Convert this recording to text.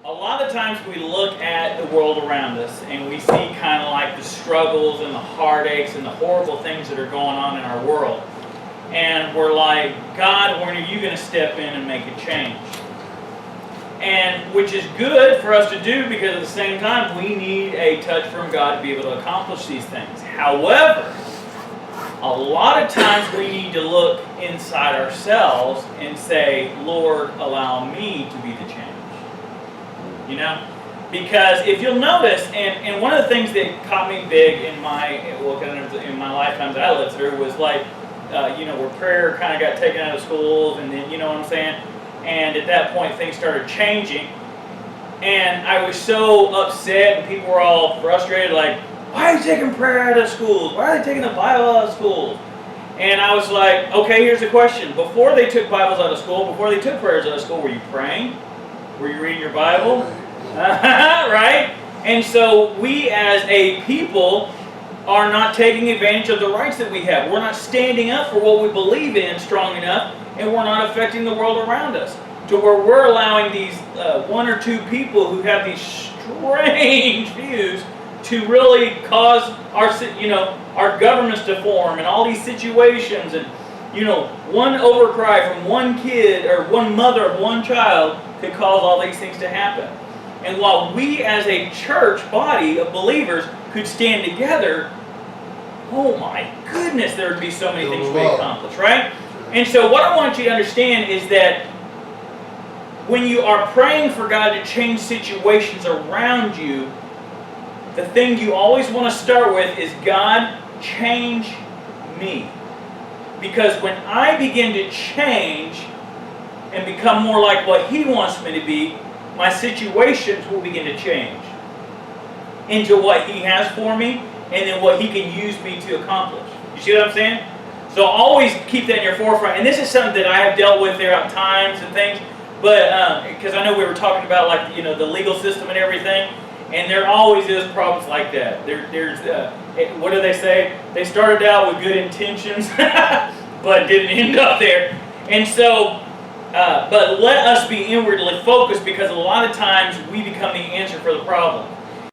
A lot of times we look at the world around us and we see kind of like the struggles and the heartaches and the horrible things that are going on in our world. And we're like, God, when are you going to step in and make a change? And which is good for us to do, because at the same time we need a touch from God to be able to accomplish these things. However, a lot of times we need to look inside ourselves and say, Lord, allow me to be the change. You know? Because if you'll notice, and one of the things that caught me big in my lifetimes that I lived through was like, where prayer kind of got taken out of schools, and then, you know what I'm saying? And at that point, things started changing. And I was so upset, and people were all frustrated, like, why are you taking prayer out of schools? Why are they taking the Bible out of schools? And I was like, okay, here's the question. Before they took Bibles out of school, before they took prayers out of school, were you praying? Were you reading your Bible? Right? And so we as a people are not taking advantage of the rights that we have. We're not standing up for what we believe in strong enough, and we're not affecting the world around us to where we're allowing these one or two people who have these strange views to really cause our governments to form, and all these situations, and one overcry from one kid or one mother of one child could cause all these things to happen. And while we as a church body of believers could stand together, oh my goodness, there would be so many things we accomplish, right? And so what I want you to understand is that when you are praying for God to change situations around you, the thing you always want to start with is, God, change me. Because when I begin to change and become more like what He wants me to be, my situations will begin to change into what He has for me, and then what He can use me to accomplish. You see what I'm saying? So always keep that in your forefront. And this is something that I have dealt with throughout times and things, but because I know we were talking about the legal system and everything, and there always is problems like that. There's what do they say? They started out with good intentions, but didn't end up there. And so, but let us be inwardly focused, because a lot of times we become the answer for the problem.